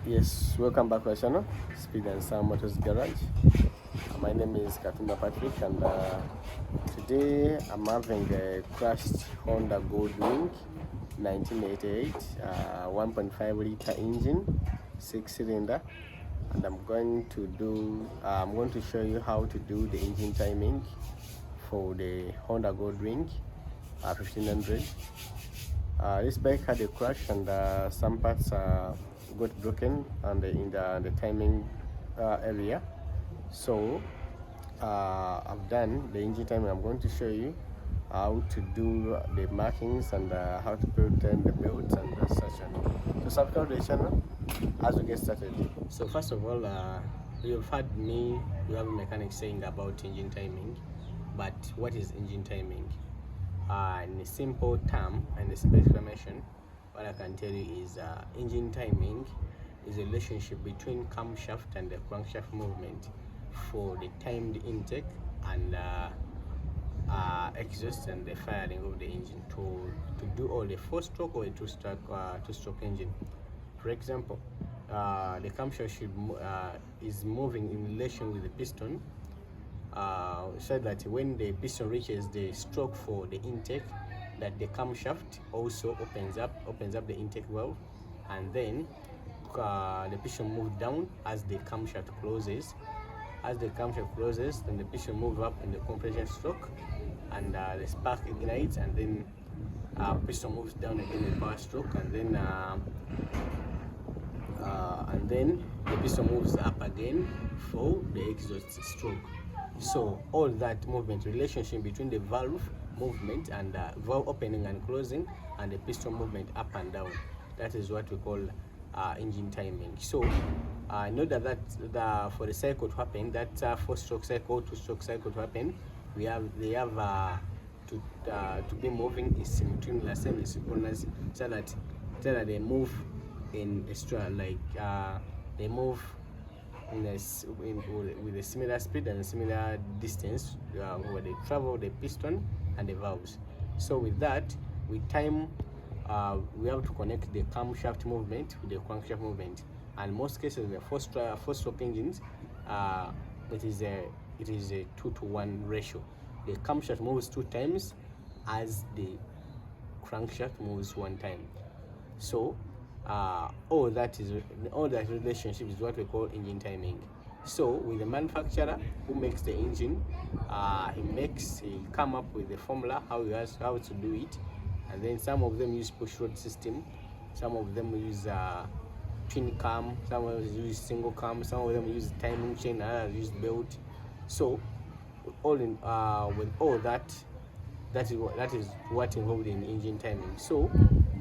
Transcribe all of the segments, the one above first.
Yes, welcome back to our channel, Speed and Sound Motors Garage. My name is Katumba Patrick, and today I'm having a crashed Honda Goldwing 1988 1.5 liter engine, 6-cylinder, and I'm going to show you how to do the engine timing for the Honda Goldwing 1500. This bike had a crash, and some parts got broken and in the timing area. So I've done the engine timing. I'm going to show you how to do the markings and how to put in the belts and such. And so subscribe to the channel as we get started. So first of all, you've heard me, you have a mechanic saying about engine timing, but what is engine timing? In a simple term and a simple explanation, what I can tell you is engine timing is a relationship between camshaft and the crankshaft movement for the timed intake and exhaust and the firing of the engine to do all the 4-stroke or a 2-stroke engine. For example, the camshaft is moving in relation with the piston, so that when the piston reaches the stroke for the intake, that the camshaft also opens up the intake valve, and then the piston moves down as the camshaft closes. As the camshaft closes, then the piston moves up in the compression stroke, and the spark ignites, and then piston moves down again in the power stroke, and then the piston moves up again for the exhaust stroke. So all that movement relationship between the valve movement and valve opening and closing and the piston movement up and down, that is what we call engine timing. So in order that for the cycle to happen, that 4-stroke cycle, 2-stroke cycle to happen, they have to be moving simultaneously and synchronous, so that they move in extra, like they move with a similar speed and a similar distance where they travel the piston and the valves. So with that, with time, we have to connect the camshaft movement with the crankshaft movement. And most cases, the 4-stroke engines, it is a 2-to-1 ratio. The camshaft moves 2 times as the crankshaft moves 1 time. So all that relationship is what we call engine timing. So with the manufacturer who makes the engine, he come up with the formula how to do it, and then some of them use push rod system, some of them use twin cam, some of them use single cam, some of them use timing chain, others use belt. So all in with all that is what involved in engine timing. So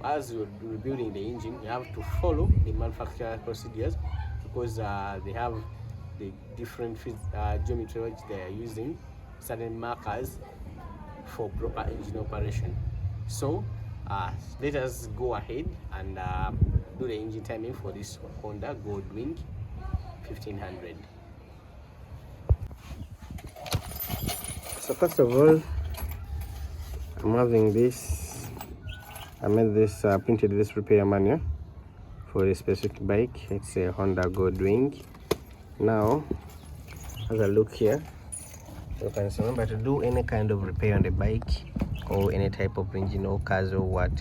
as you're rebuilding the engine, you have to follow the manufacturer procedures, because they have the different geometry which they are using, certain markers for proper engine operation. So let us go ahead and do the engine timing for this Honda Goldwing 1500. So first of all, I'm having this. I made this, printed this repair manual for a specific bike. It's a Honda Goldwing. Now, as I look here, you can see, remember, to do any kind of repair on the bike or any type of engine or cars or what,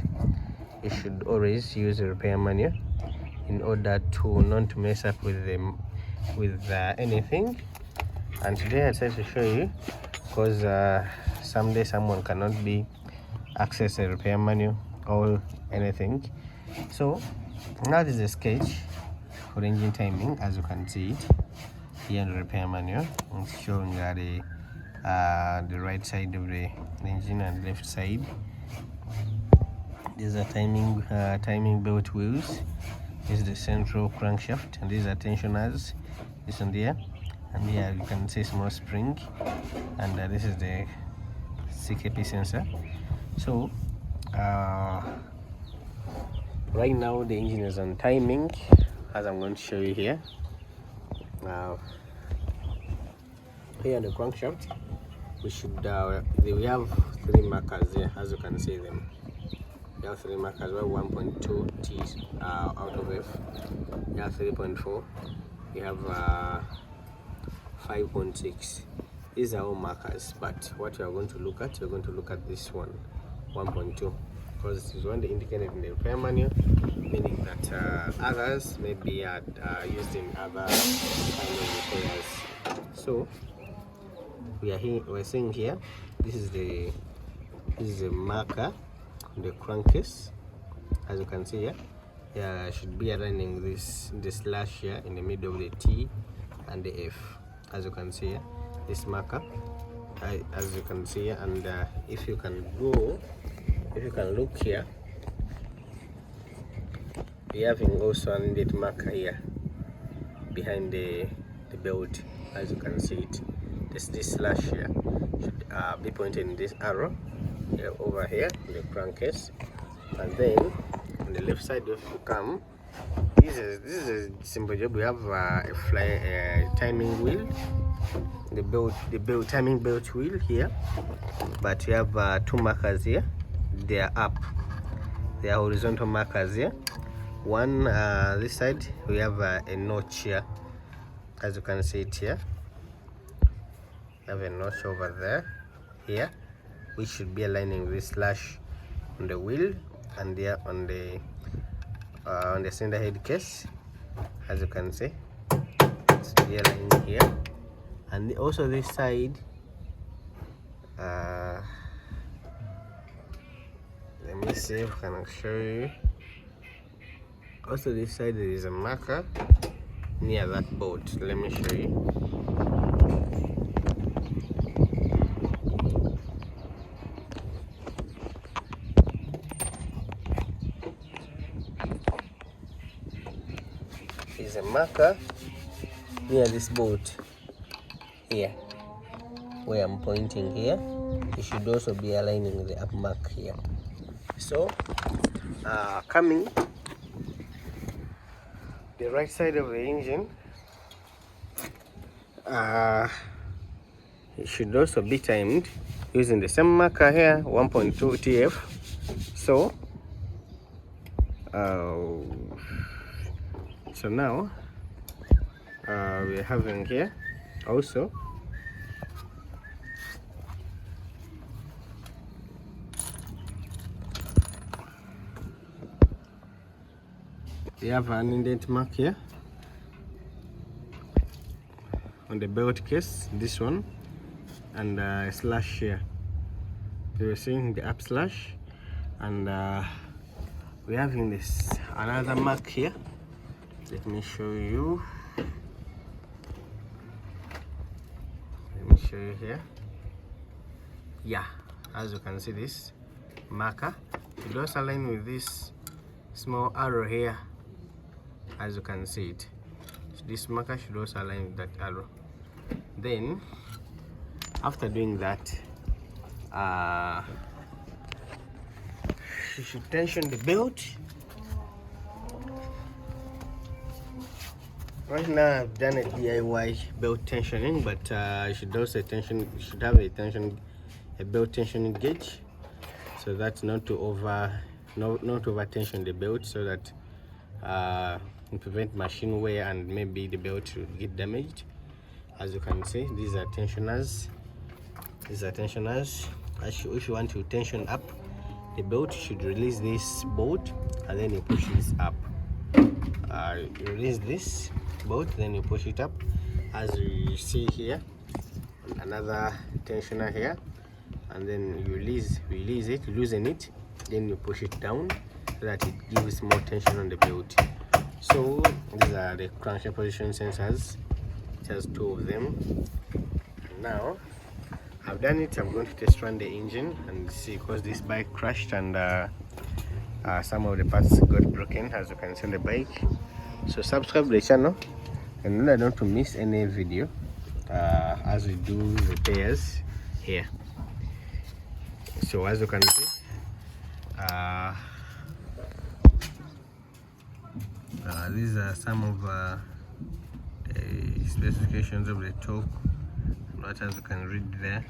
you should always use a repair manual in order to not mess up with them with anything. And today I decided to show you, because someday someone cannot access a repair manual or anything. So now this is a sketch for engine timing, as you can see it here in the repair manual. It's showing the right side of the engine and left side. These are timing belt wheels. This is the central crankshaft, and these are tensioners, this one there, and here you can see small spring, and this is the CKP sensor. So right now the engine is on timing, as I'm going to show you here. Here on the crankshaft, we have 3 markers here, as you can see them. You have 3 markers, well, 1.2 T out of F. You have 3.4. You have 5.6. These are all markers, but what you are going to look at, you're going to look at this one, 1.2, because it is one indicated in the repair manual, meaning that others may be used in other kind of repairs. So we're seeing here, this is the marker on the crankcase. As you can see here, should be aligning the slash here in the middle of the T and the F. As you can see here, this marker, as you can see here, and if you can look here, we having also an inlet marker here behind the belt. As you can see it, this slash here should be pointed in this arrow here, over here in the crankcase. And then on the left side, if you come, this is a simple job. We have a timing wheel, the belt timing belt wheel here, but we have 2 markers here. They are up, they are horizontal markers here. One this side, we have a notch here. As you can see it here, we have a notch over there here, which should be aligning this slash on the wheel, and there on the center head case. As you can see, it's be aligning here. And also this side, let me see if I can show you. Also this side, there is a marker near that bolt. Let me show you. There's a marker near this bolt here, where I'm pointing here. You should also be aligning the up mark here. So coming the right side of the engine, it should also be timed using the same marker here, 1.2 TF. So so now we're having here also we have an indent mark here on the belt case, this one, and a slash here. So we're seeing the up slash, and we're having this another mark here. Let me show you. Here. Yeah, as you can see, this marker it does align with this small arrow here. As you can see it, this marker should also align with that arrow. Then after doing that, you should tension the belt. Right now I've done a DIY belt tensioning, but you should also have a belt tensioning gauge, so that's not to over tension the belt, so that you prevent machine wear and maybe the belt will get damaged. As you can see, these are tensioners. If you want to tension up the belt, you should release this bolt and then you push this up. You release this bolt, then you push it up. As you see here, another tensioner here, and then you release it, loosen it, then you push it down so that it gives more tension on the belt. So these are the crankshaft position sensors. It has 2 of them. And now I've done it. I'm going to test run the engine and see, because this bike crashed and some of the parts got broken, as you can see on the bike. So subscribe to the channel and not to miss any video as we do repairs here. So as you can see, these are some of the specifications of the torque, what as you can read there.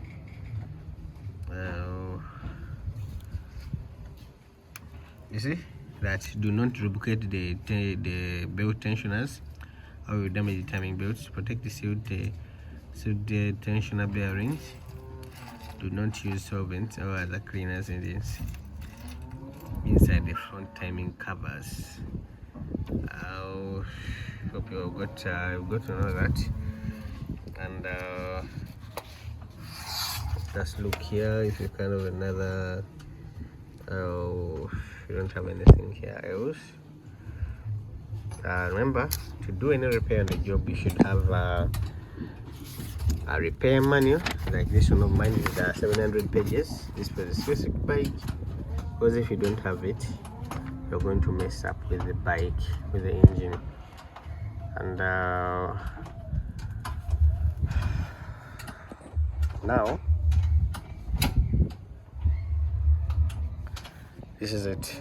You see that do not lubricate the belt tensioners or you damage the timing belts. Protect the sealed tensioner bearings. Do not use solvents or other cleaners inside the front timing covers. I hope you've got to know that. And just look here if you kind of another. Oh, you don't have anything here else. Remember, to do any repair on the job, you should have a repair manual like this one of mine is 700 pages. This for the specific bike, because if you don't have it, you're going to mess up with the bike, with the engine. And now this is it.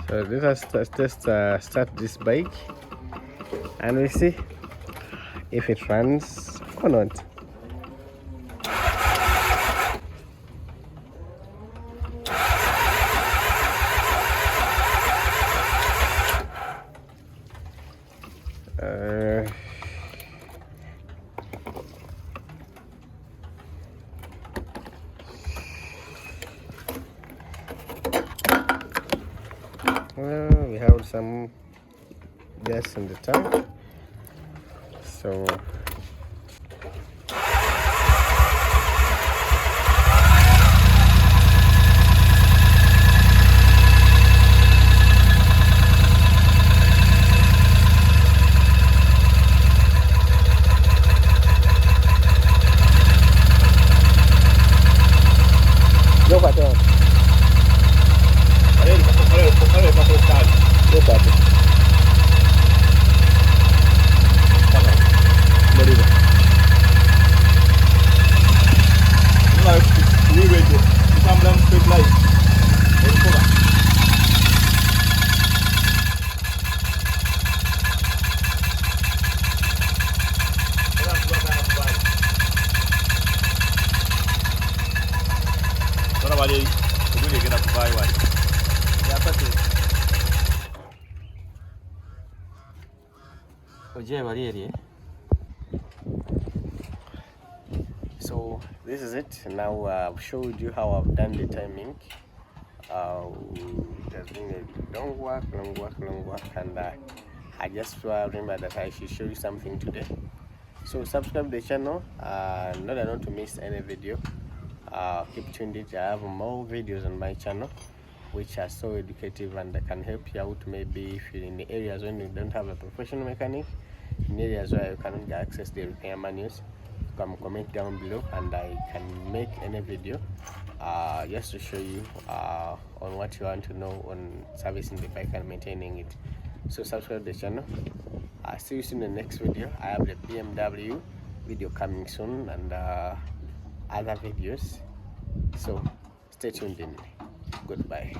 So let us just start this bike and we see if it runs or not. Well, we have some gas in the tank, so go for it. So this is it. Now I've showed you how I've done the timing. There's been a long work, and I just remember that I should show you something today. So subscribe the channel in order not to miss any video. Keep tuned in. I have more videos on my channel which are so educative and can help you out, maybe if you're in the areas when you don't have a professional mechanic, in areas where you cannot access the repair manuals. Come comment down below and I can make any video just to show you on what you want to know on servicing the bike and maintaining it. So subscribe the channel. I'll see you soon in the next video. I have the BMW video coming soon and other videos, so stay tuned in. Goodbye.